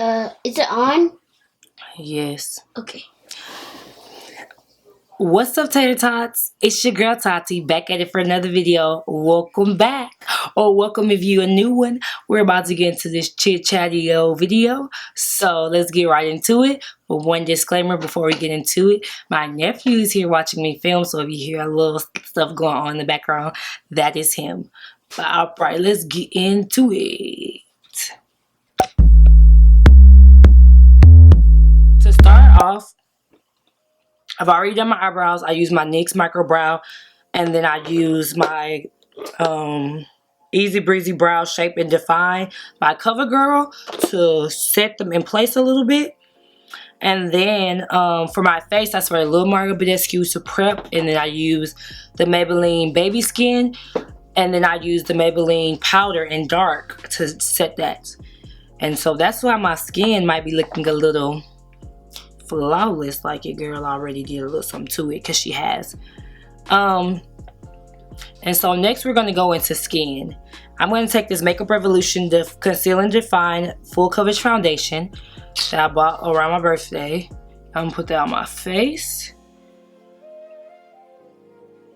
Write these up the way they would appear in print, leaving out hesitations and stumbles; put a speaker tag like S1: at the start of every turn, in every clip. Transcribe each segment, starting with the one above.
S1: Is it on?
S2: Yes.
S1: Okay.
S2: What's up, Tater Tots? It's your girl Tati, back at it for another video. Welcome back, or welcome if you a new one. We're about to get into this chit-chatty video, so let's get right into it. But one disclaimer before we get into it: my nephew is here watching me film, so if you hear a little stuff going on in the background, that is him. But alright, let's get into it. To start off, I've already done my eyebrows. I use my NYX micro brow, and then I use my Easy Breezy Brow Shape and Define by Covergirl to set them in place a little bit. And then for my face, I spray a little more Budescu to prep, and then I use the Maybelline Baby Skin, and then I use the Maybelline Powder in Dark to set that. And so that's why my skin might be looking a little flawless, like your girl already did a little something to it, because she has. And so next we're going to go into skin. I'm going to take this Makeup Revolution Conceal and Define Full Coverage Foundation that I bought around my birthday. I'm going to put that on my face.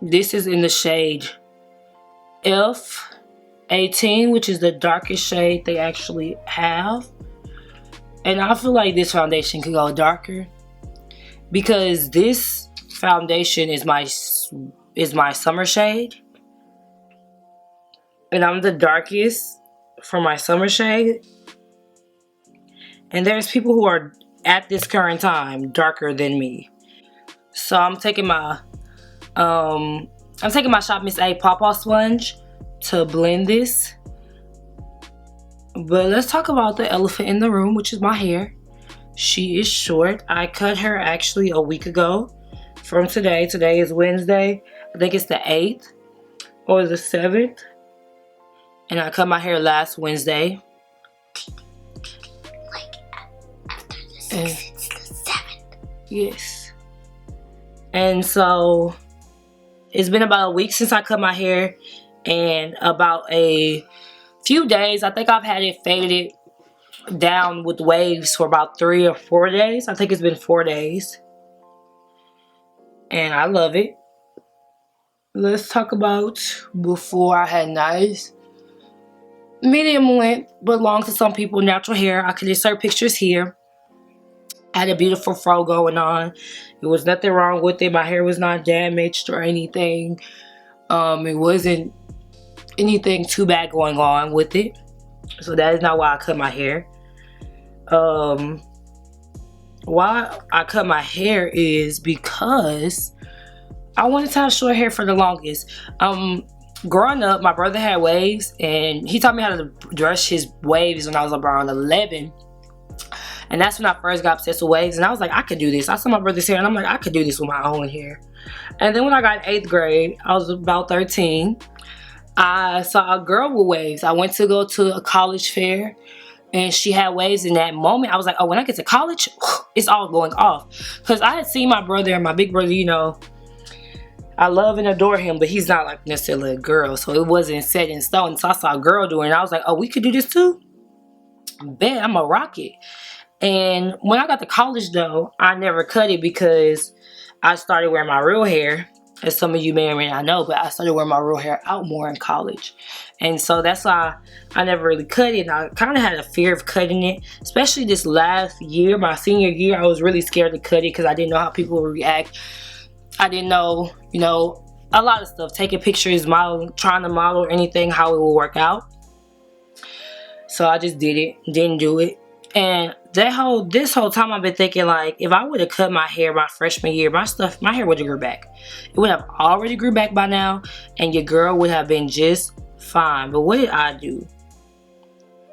S2: This is in the shade F18, which is the darkest shade they actually have. And I feel like this foundation could go darker, because this foundation is my summer shade, and I'm the darkest for my summer shade. And there's people who are at this current time darker than me. So I'm taking my Shop Miss A Pawpaw sponge to blend this. But let's talk about the elephant in the room, which is my hair. She is short. I cut her actually a week ago from today. Today is Wednesday. I think it's the 8th or the 7th. And I cut my hair last Wednesday.
S1: Like after the 6th, it's the 7th.
S2: Yes. And so it's been about a week since I cut my hair, and about a few days. I think I've had it faded down with waves for about 3 or 4 days. I think it's been 4 days. And I love it. Let's talk about before. I had nice medium length, belongs to some people, natural hair. I could insert pictures here. I had a beautiful fro going on. There was nothing wrong with it. My hair was not damaged or anything. It wasn't anything too bad going on with it. So that is not why I cut my hair. Why I cut my hair is because I wanted to have short hair for the longest. Growing up, my brother had waves, and he taught me how to brush his waves when I was around 11. And that's when I first got obsessed with waves, and I was like, I could do this. I saw my brother's hair, and I'm like, I could do this with my own hair. And then when I got in 8th grade, I was about 13. I saw a girl with waves. I went to go to a college fair, and she had waves. In that moment, I was like, oh, when I get to college, it's all going off. Because I had seen my brother and my big brother, you know, I love and adore him, but he's not like necessarily a girl, so it wasn't set in stone. So I saw a girl doing it, and I was like, oh, we could do this too? Bet, I'm a rocket. And when I got to college, though, I never cut it because I started wearing my real hair. As some of you may or may not know, but I started wearing my real hair out more in college. And so that's why I never really cut it. And I kind of had a fear of cutting it, especially this last year, my senior year. I was really scared to cut it because I didn't know how people would react. I didn't know, you know, a lot of stuff. Taking pictures, modeling, trying to model or anything, how it will work out. So I just did it, didn't do it. And this whole time I've been thinking, like, if I would have cut my hair my freshman year, my hair would have grew back. It would have already grew back by now, and your girl would have been just fine. But what did I do?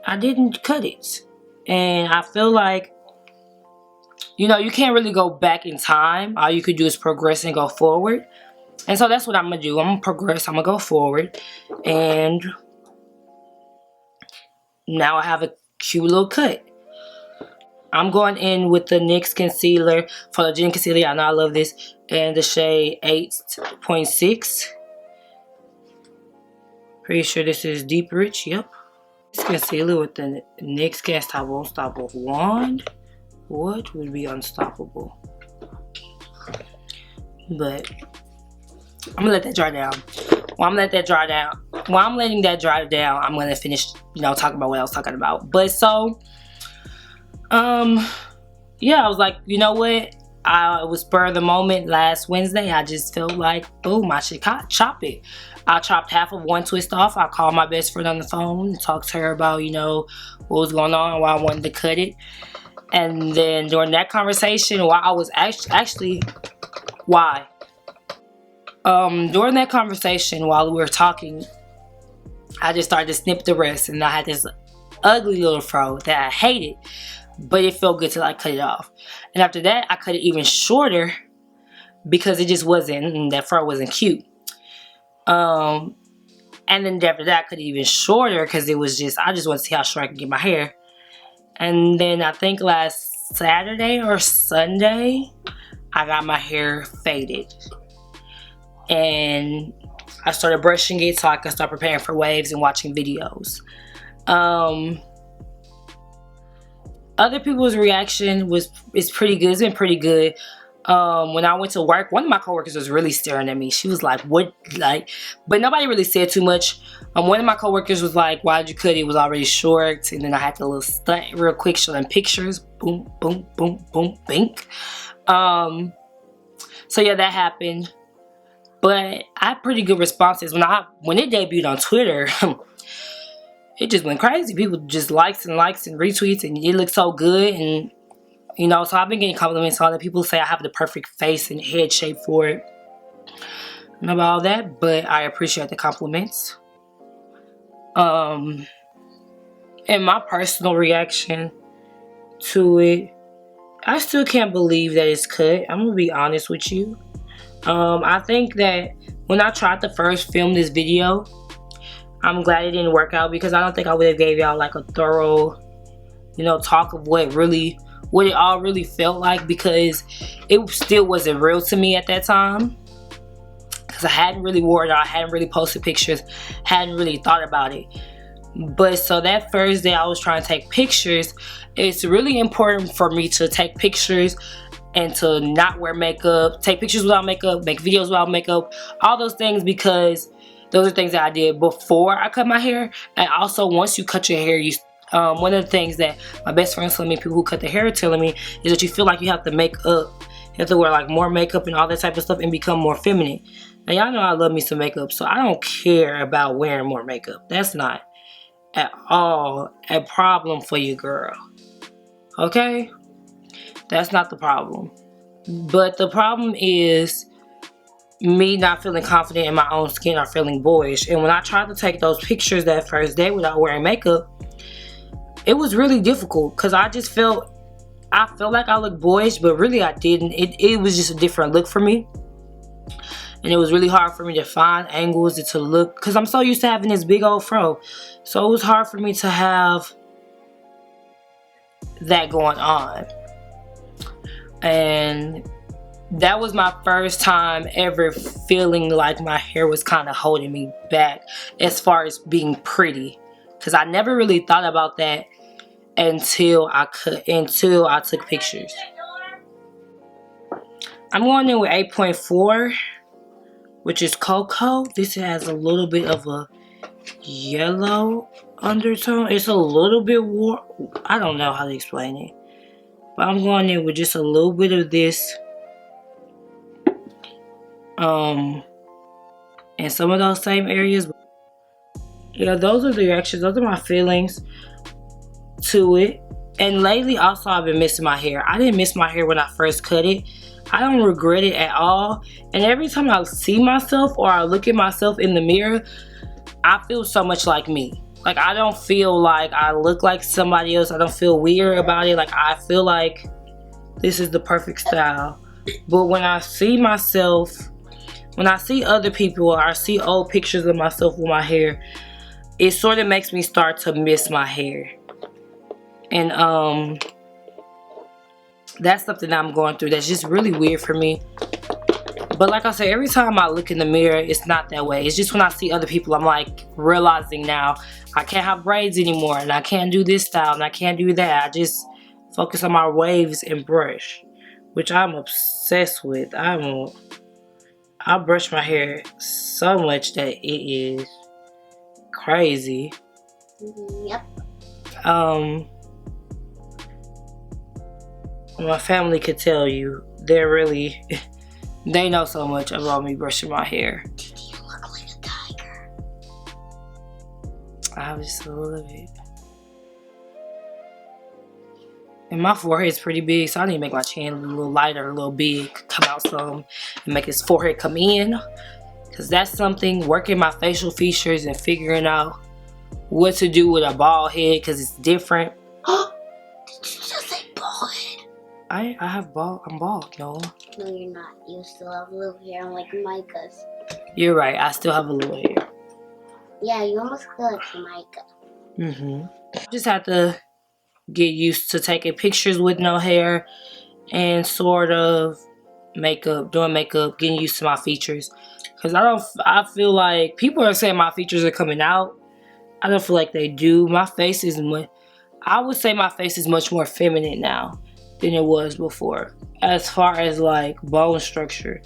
S2: I didn't cut it. And I feel like, you know, you can't really go back in time. All you could do is progress and go forward. And so that's what I'm going to do. I'm going to progress. I'm going to go forward. And now I have a cute little cut. I'm going in with the NYX concealer, photogenic concealer. I know I love this. And the shade 8.6. Pretty sure this is Deep Rich. Yep. Concealer with the NYX Cast Top Won't Stop wand. What would be unstoppable? But I'm gonna let that dry down. While I'm letting that dry down, I'm gonna finish, talking about what I was talking about. But so, yeah, I was like, you know what? I was spur of the moment last Wednesday. I just felt like, boom, I should chop it. I chopped half of one twist off. I called my best friend on the phone and talked to her about, what was going on and why I wanted to cut it. And then during that conversation, while I was during that conversation, while we were talking, I just started to snip the rest, and I had this ugly little fro that I hated, but it felt good to like cut it off. And after that, I cut it even shorter because it just wasn't, that fro wasn't cute. And then after that, I cut it even shorter because it was just, I just wanted to see how short I could get my hair. And then I think last Saturday or Sunday, I got my hair faded. And I started brushing it so I could start preparing for waves and watching videos. Other people's reaction is pretty good. It's been pretty good. When I went to work, one of my coworkers was really staring at me. She was like, what? Like, but nobody really said too much. One of my coworkers was like, why'd you cut it? It was already short. And then I had to little stunt real quick, show them pictures. Boom, boom, boom, boom, bink. So yeah, that happened. But I had pretty good responses. When it debuted on Twitter, it just went crazy. People just likes and retweets, and it looked so good. And so I've been getting compliments on it. People say I have the perfect face and head shape for it. And about all that, but I appreciate the compliments. And my personal reaction to it, I still can't believe that it's cut. I'm gonna be honest with you. I think that when I tried to first film this video, I'm glad it didn't work out, because I don't think I would have gave y'all like a thorough, talk of what it all really felt like, because it still wasn't real to me at that time. Because I hadn't really worn it out, I hadn't really posted pictures, hadn't really thought about it. But so that first day I was trying to take pictures, it's really important for me to take pictures and to not wear makeup, take pictures without makeup, make videos without makeup, all those things, because those are things that I did before I cut my hair. And also, once you cut your hair, one of the things that my best friends tell me, people who cut their hair are telling me, is that you feel like you have to make up. You have to wear like more makeup and all that type of stuff and become more feminine. Now y'all know I love me some makeup, so I don't care about wearing more makeup. That's not at all a problem for your girl. Okay? That's not the problem. But the problem is me not feeling confident in my own skin or feeling boyish. And when I tried to take those pictures that first day without wearing makeup, it was really difficult, because I felt like I looked boyish, but really I didn't. It was just a different look for me. And it was really hard for me to find angles to look, because I'm so used to having this big old fro. So it was hard for me to have that going on. And that was my first time ever feeling like my hair was kind of holding me back as far as being pretty. Because I never really thought about that until I took pictures. I'm going in with 8.4, which is Cocoa. This has a little bit of a yellow undertone. It's a little bit warm. I don't know how to explain it. But I'm going in with just a little bit of this. And some of those same areas. Yeah, those are the reactions. Those are my feelings to it. And lately also I've been missing my hair. I didn't miss my hair when I first cut it. I don't regret it at all. And every time I see myself or I look at myself in the mirror, I feel so much like me. Like, I don't feel like I look like somebody else. I don't feel weird about it. Like, I feel like this is the perfect style. But when I see myself, when I see other people, or I see old pictures of myself with my hair, it sort of makes me start to miss my hair. And that's something that I'm going through that's just really weird for me. But like I said, every time I look in the mirror, it's not that way. It's just when I see other people, I'm like realizing now I can't have braids anymore, and I can't do this style, and I can't do that. I just focus on my waves and brush, which I'm obsessed with. I brush my hair so much that it is crazy.
S1: Yep.
S2: My family could tell you, they're really, they know so much about me brushing my hair.
S1: Did you look like a tiger?
S2: I just a little bit. And my forehead's pretty big, so I need to make my chin a little lighter, a little big, come out some, and make his forehead come in. Because that's something, working my facial features and figuring out what to do with a bald head, because it's different.
S1: Did you just say bald head?
S2: I have bald, I'm bald, no.
S1: No, you're not. You still have little hair like Micah's.
S2: You're right, I still have a little hair.
S1: Yeah, you almost look like Micah.
S2: Just have to get used to taking pictures with no hair and sort of doing makeup, getting used to my features. Because I feel like people are saying my features are coming out. I don't feel like they do. My face is I would say my face is much more feminine now than it was before. As far as like bone structure,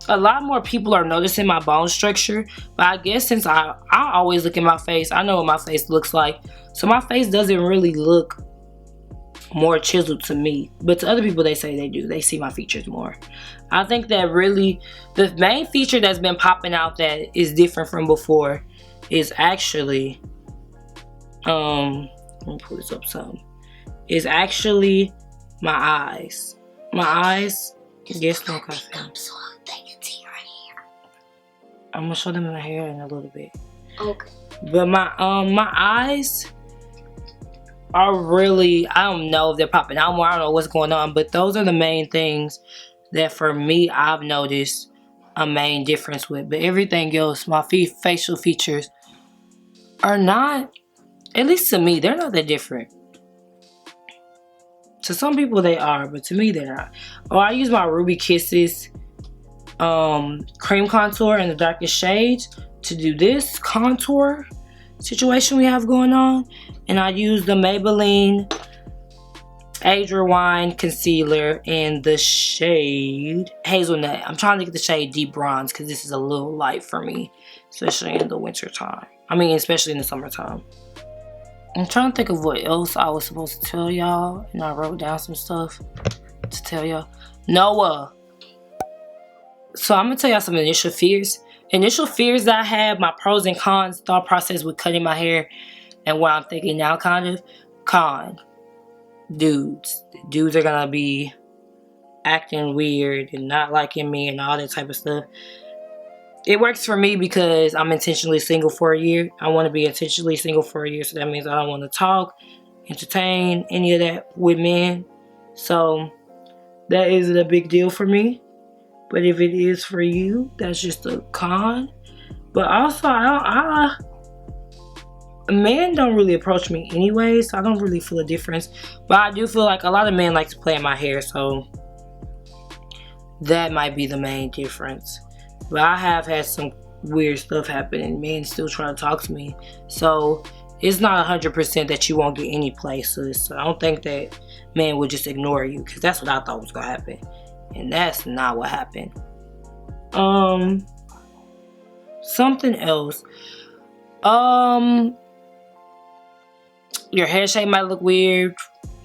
S2: a lot more people are noticing my bone structure, but I guess since I always look at my face, I know what my face looks like. So my face doesn't really look more chiseled to me, but to other people they say they do. They see my features more. I think that really the main feature that's been popping out that is different from before is actually let me pull this up some, is actually my eyes. My eyes, yes, no coffee.
S1: So they can see right here.
S2: I'm gonna show them my hair in a little bit.
S1: Okay.
S2: But my eyes are really, I don't know if they're popping out more, I don't know what's going on, but those are the main things that for me I've noticed a main difference with. But everything else, my facial features are not, at least to me, they're not that different. To some people they are, but to me they're not. Oh, I use my Ruby Kisses cream contour in the darkest shades to do this contour situation we have going on. And I use the Maybelline Age Rewind concealer in the shade Hazelnut. I'm trying to get the shade Deep Bronze because this is a little light for me, especially in the winter time. I mean, especially in the summertime. I'm trying to think of what else I was supposed to tell y'all, and I wrote down some stuff to tell y'all. Noah. So I'm gonna tell y'all some initial fears. Initial fears that I had, my pros and cons thought process with cutting my hair, and what I'm thinking now, kind of. Con. Dudes are gonna be acting weird and not liking me and all that type of stuff. It works for me because I'm intentionally single for a year. I want to be intentionally single for a year, so that means I don't want to talk, entertain, any of that with men. So that isn't a big deal for me. But if it is for you, that's just a con. But also, men don't really approach me anyway, so I don't really feel a difference. But I do feel like a lot of men like to play in my hair, so that might be the main difference. But I have had some weird stuff happen and men still try to talk to me. So it's not 100% that you won't get any places. So I don't think that men would just ignore you, because that's what I thought was going to happen. And that's not what happened. Something else. Your hair shape might look weird.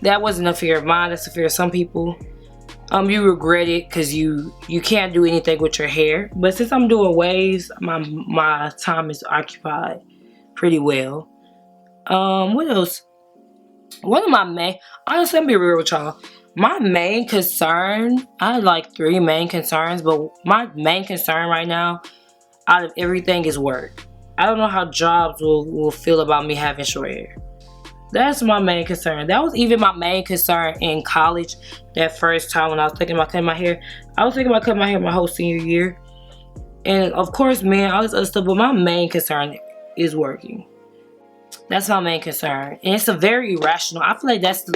S2: That wasn't a fear of mine. That's a fear of some people. You regret it because you can't do anything with your hair. But since I'm doing waves, my time is occupied pretty well. What else? One of my main, honestly, I'm gonna be real with y'all. My main concern, I have like 3 main concerns, but my main concern right now out of everything is work. I don't know how jobs will feel about me having short hair. That's my main concern. That was even my main concern in college. That first time when I was thinking about cutting my hair. I was thinking about cutting my hair my whole senior year. And of course, man, all this other stuff. But my main concern is working. That's my main concern. And it's a very irrational. I feel like that's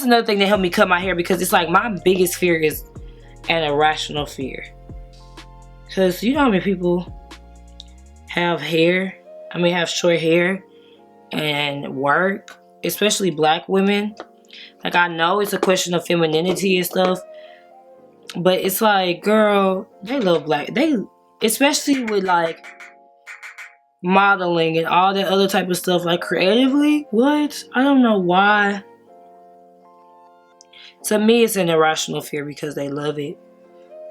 S2: another thing that helped me cut my hair. Because it's like my biggest fear is an irrational fear. Because you know how many people have have short hair and work, especially black women. Like, I know it's a question of femininity and stuff, but it's like, girl, they love black. Especially with like modeling and all that other type of stuff, like creatively. What? I don't know why. To me, it's an irrational fear because they love it,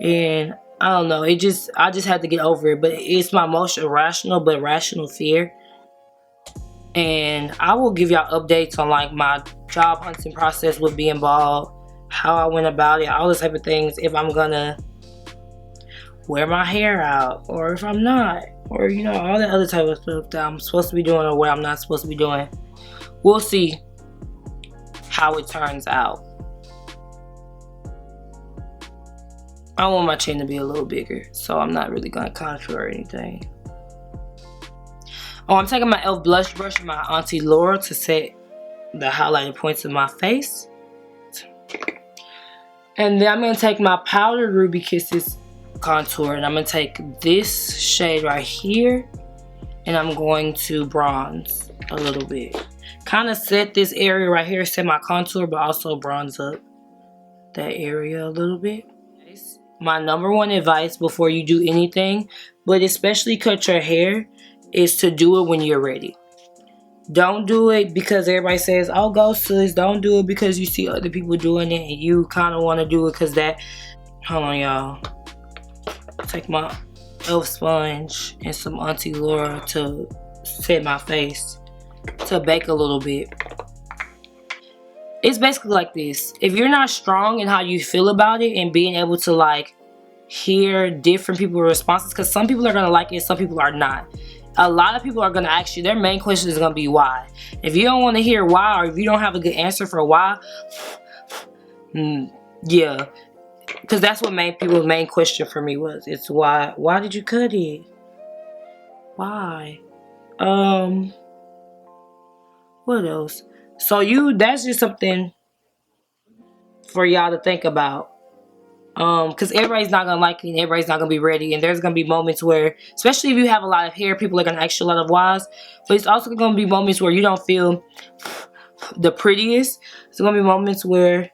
S2: and I don't know. I just had to get over it. But it's my most irrational but rational fear. And I will give y'all updates on like my job hunting process with being bald, how I went about it, all those type of things. If I'm gonna wear my hair out, or if I'm not, or you know, all that other type of stuff that I'm supposed to be doing or what I'm not supposed to be doing. We'll see how it turns out. I want my chin to be a little bigger, so I'm not really gonna contour or anything. Oh, I'm taking my e.l.f. blush brush with my Auntie Laura to set the highlighted points of my face. And then I'm going to take my Powder Ruby Kisses contour, and I'm going to take this shade right here, and I'm going to bronze a little bit. Kind of set this area right here, set my contour, but also bronze up that area a little bit. My number one advice before you do anything, but especially cut your hair, is to do it when you're ready. Don't do it because everybody says, oh, go sis. Don't do it because you see other people doing it and you kind of want to do it because that. Hold on, y'all. Take my e.l.f. sponge and some Auntie Laura to set my face, to bake a little bit. It's basically like this. If you're not strong in how you feel about it and being able to like hear different people's responses, because some people are going to like it, some people are not. A lot of people are going to ask you, their main question is going to be why. If you don't want to hear why, or if you don't have a good answer for why, yeah. Because that's what people's main question for me was. It's why. Why did you cut it? Why? What else? So that's just something for y'all to think about. Because everybody's not gonna like it and everybody's not gonna be ready, and there's gonna be moments where, especially if you have a lot of hair, people are gonna ask you a lot of whys, but it's also gonna be moments where you don't feel the prettiest. It's gonna be moments where,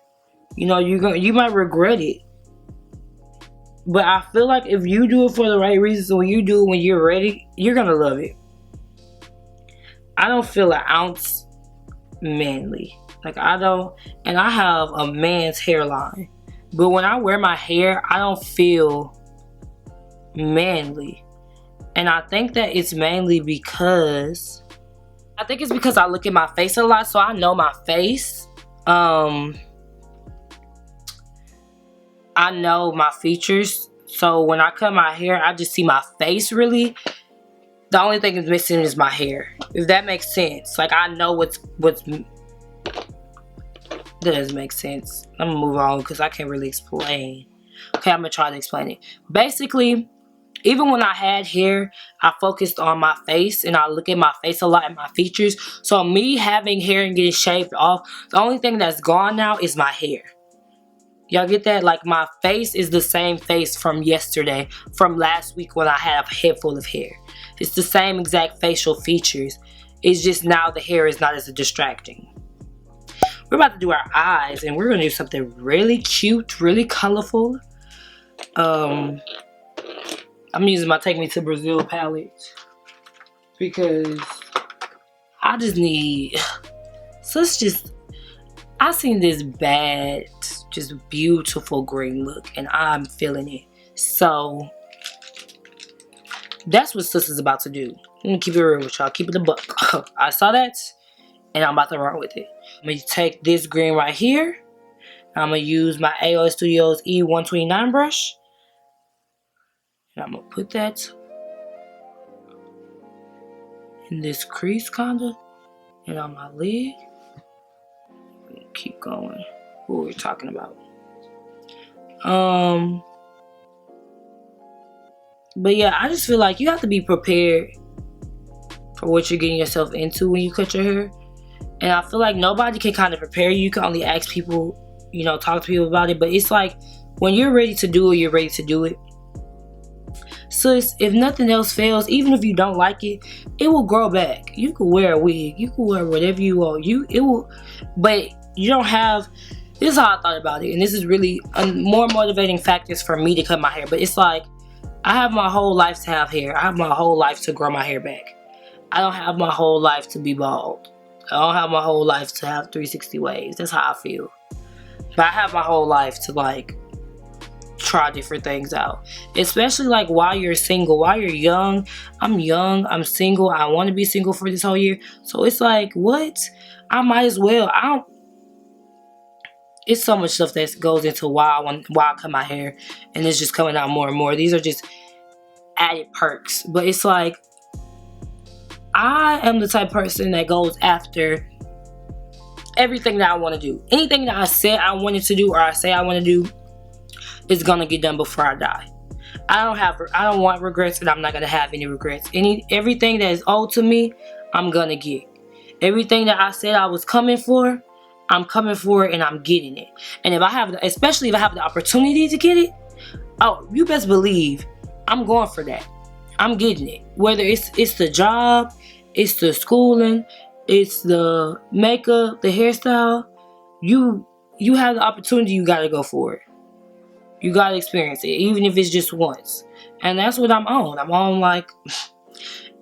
S2: you know, you might regret it. But I feel like if you do it for the right reasons, when you do it when you're ready, you're gonna love it. I don't feel an ounce manly. Like, I don't, and I have a man's hairline. But when I wear my hair, I don't feel manly. And I think that it's mainly because, I look at my face a lot, so I know my face. I know my features. So when I cut my hair, I just see my face really. The only thing that's missing is my hair. If that makes sense. Like, I know what's that doesn't make sense. I'm gonna move on because I can't really explain. Okay, I'm gonna try to explain it. Basically, even when I had hair, I focused on my face and I look at my face a lot and my features. So me having hair and getting shaved off, the only thing that's gone now is my hair. Y'all get that? Like, my face is the same face from yesterday, from last week when I had a head full of hair. It's the same exact facial features. It's just now the hair is not as distracting. We're about to do our eyes, and we're going to do something really cute, really colorful. I'm using my Take Me to Brazil palette because I just need, I seen this bad, just beautiful green look, and I'm feeling it. So that's what sis is about to do. Let me keep it real with y'all. Keep it a buck. I saw that, and I'm about to run with it. I'm going to take this green right here. I'm going to use my AOS Studios E129 brush. And I'm going to put that in this crease, kind of. And on my lid. Keep going. What we're talking about. But yeah, I just feel like you have to be prepared for what you're getting yourself into when you cut your hair. And I feel like nobody can kind of prepare you. You can only ask people, talk to people about it. But it's like, when you're ready to do it, you're ready to do it. sis, if nothing else fails, even if you don't like it, it will grow back. You can wear a wig, you can wear whatever you want. It will, but you don't have. This is how I thought about it, and this is really more motivating factors for me to cut my hair. But it's like, I have my whole life to have hair. I have my whole life to grow my hair back. I don't have my whole life to be bald. I don't have my whole life to have 360 waves. That's how I feel. But I have my whole life to like try different things out. Especially like while you're single, while you're young. I'm single. I want to be single for this whole year. So it's like, what? I might as well. It's so much stuff that goes into why I cut my hair. And it's just coming out more and more. These are just added perks. But it's like, I am the type of person that goes after everything that I want to do. Anything that I said I wanted to do or I say I want to do is gonna get done before I die. I don't want regrets, and I'm not gonna have any regrets. Everything that is owed to me, I'm gonna get. Everything that I said I was coming for, I'm coming for it, and I'm getting it. And especially if I have the opportunity to get it, oh, you best believe I'm going for that. I'm getting it. Whether it's the job, it's the schooling, it's the makeup, the hairstyle, you have the opportunity, you gotta go for it. You gotta experience it, even if it's just once. And that's what I'm on. I'm on like,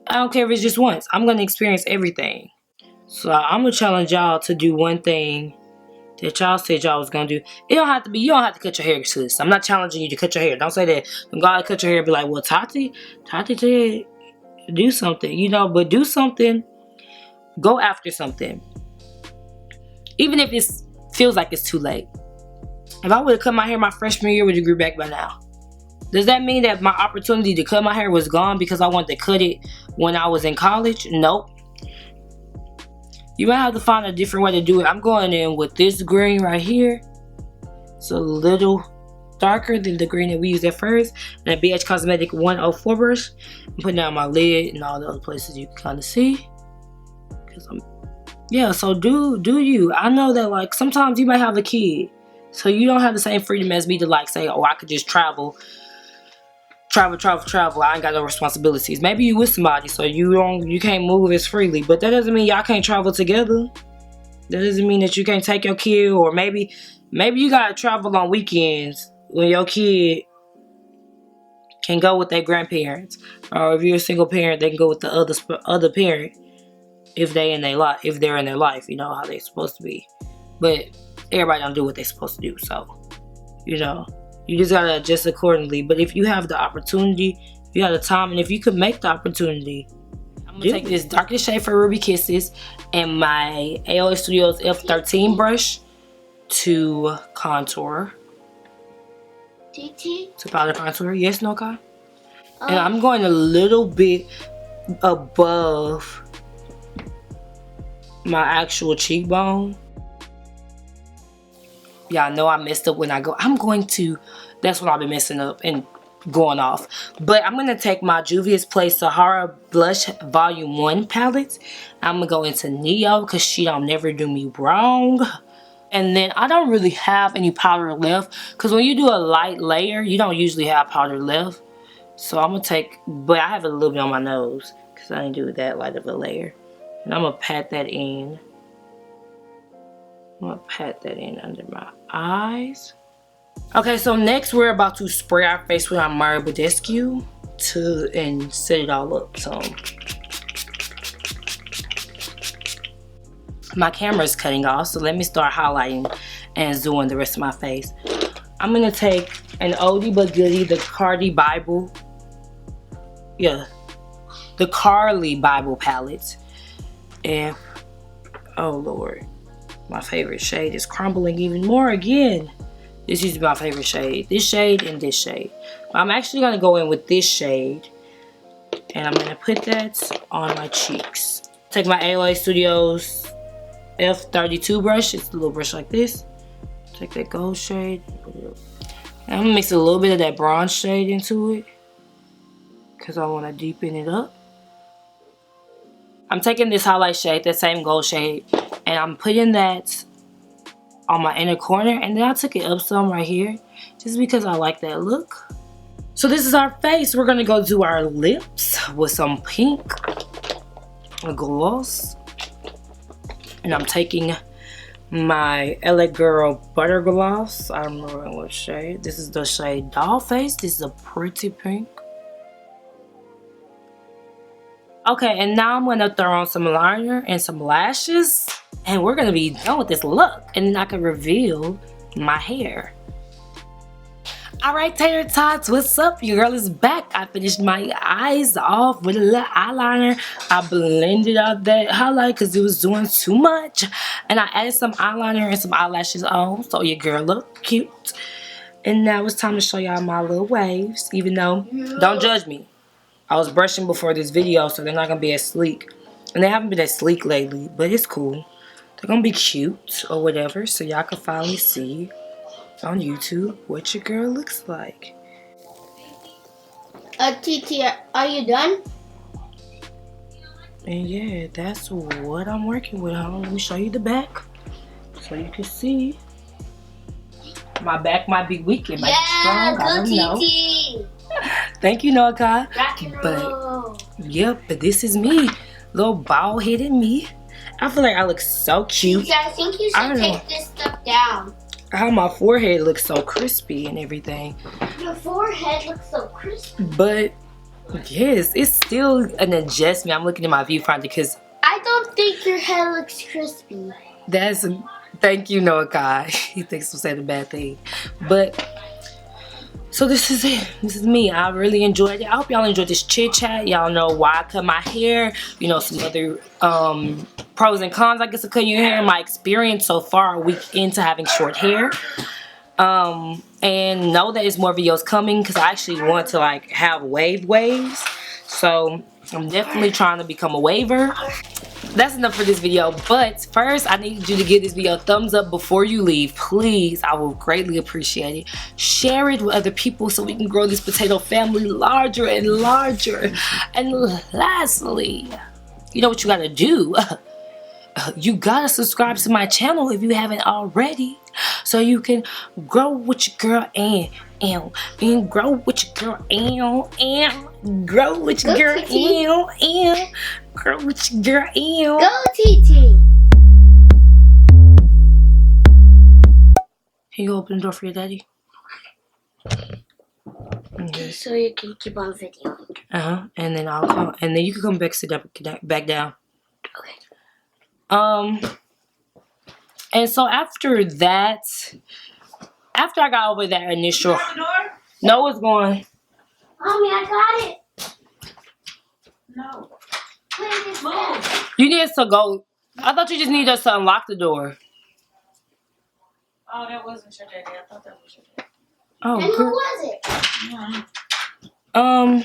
S2: I don't care if it's just once. I'm gonna experience everything. So I'm gonna challenge y'all to do one thing that y'all said y'all was gonna do. You don't have to cut your hair, sis. I'm not challenging you to cut your hair. Don't say that. Don't gotta cut your hair and be like, well, Tati said do something, you know, but do something. Go after something. Even if it feels like it's too late. If I would have cut my hair my freshman year, it would have grew back by now. Does that mean that my opportunity to cut my hair was gone because I wanted to cut it when I was in college? Nope. You might have to find a different way to do it. I'm going in with this green right here. It's a little darker than the green that we used at first. And a BH Cosmetic 104 brush. I'm putting down my lid and all the other places you can kind of see. Yeah, so do you. I know that like sometimes you might have a kid. So you don't have the same freedom as me to like say, oh, I could just travel. I ain't got no responsibilities. Maybe you with somebody, so you can't move as freely. But that doesn't mean y'all can't travel together. That doesn't mean that you can't take your kid, or maybe you gotta travel on weekends when your kid can go with their grandparents. Or if you're a single parent, they can go with the other parent if they're in their life, you know, how they're supposed to be. But everybody don't do what they're supposed to do, so you know, you just gotta adjust accordingly. But if you have the opportunity, if you have the time, and if you could make the opportunity, I'm gonna take this darkest shade for Ruby Kisses and my AOA Studios F13 brush to contour. To powder contour. Yes, Noka? And I'm going a little bit above my actual cheekbone. Y'all know I messed up when I go. That's when I've been messing up and going off. But I'm going to take my Juvia's Place Sahara Blush Volume 1 palette. I'm going to go into Neo because she don't never do me wrong. And then I don't really have any powder left, because when you do a light layer, you don't usually have powder left. So I'm going to take, but I have a little bit on my nose because I didn't do that light of a layer. And I'm going to pat that in. I'm going to pat that in under my eyes. Okay, so next we're about to spray our face with our Budescu and set it all up. So my camera's cutting off, so let me start highlighting and zooming the rest of my face. I'm gonna take an oldie but goodie, the Cardi Bible. Yeah, the Carly Bible palette. And oh Lord, my favorite shade is crumbling even more again. This used to be my favorite shade. This shade and this shade. I'm actually gonna go in with this shade, and I'm gonna put that on my cheeks. Take my AOA Studios F32 brush. It's a little brush like this. Take that gold shade. And I'm gonna mix a little bit of that bronze shade into it, because I want to deepen it up. I'm taking this highlight shade, that same gold shade, and I'm putting that on my inner corner, and then I took it up some right here just because I like that look. So this is our face. We're gonna go do our lips with some pink gloss. And I'm taking my LA Girl Butter Gloss. I don't remember what shade. This is the shade Doll Face. This is a pretty pink. Okay, and now I'm gonna throw on some liner and some lashes. And we're gonna be done with this look. And then I can reveal my hair. Alright, Tater Tots, what's up? Your girl is back. I finished my eyes off with a little eyeliner. I blended out that highlight because it was doing too much. And I added some eyeliner and some eyelashes on, so your girl looked cute. And now it's time to show y'all my little waves, even though, don't judge me. I was brushing before this video, so they're not going to be as sleek. And they haven't been as sleek lately, but it's cool. They're going to be cute or whatever, so y'all can finally see on YouTube what your girl looks like.
S1: TT, are you done?
S2: And yeah, that's what I'm working with. Let me show you the back so you can see. My back might be weak, it might be strong, I don't know. Thank you, Noka. But yep, but this is me, little bald headed me. I feel like I look so cute.
S1: Yeah, I think you should take this stuff down.
S2: How my forehead looks so crispy and everything.
S1: Your forehead looks so crispy.
S2: But yes, it's still an adjustment. I'm looking at my viewfinder because
S1: I don't think your head looks crispy.
S2: That's thank you, Noah God. He thinks I'm saying a bad thing. But so this is it. This is me. I really enjoyed it. I hope y'all enjoyed this chit chat. Y'all know why I cut my hair. You know, some other pros and cons, I guess, of cutting your hair. My experience so far a week into having short hair. And know that there's more videos coming because I actually want to like have waves. So I'm definitely trying to become a waver. That's enough for this video, but first I need you to give this video a thumbs up before you leave, please. I will greatly appreciate it. Share it with other people so we can grow this potato family larger and larger. And lastly, you know what you gotta do? You gotta subscribe to my channel if you haven't already, so you can grow with your girl and grow with your girl and grow with your girl and grow with your girl and
S1: go TT.
S2: Can you open the door for your daddy?
S1: Okay, so you can keep on videoing.
S2: And then I'll come, and then you can come back, sit up, back down.
S1: Okay.
S2: And so after that, after I got over that initial, no, it's going.
S1: Mommy, I got it.
S3: No.
S1: Move.
S2: You need us to go. I thought you just needed us to unlock the door.
S3: Oh, that wasn't your daddy. I thought that was your daddy.
S2: Oh,
S1: And who
S2: girl.
S1: was it?
S3: Yeah.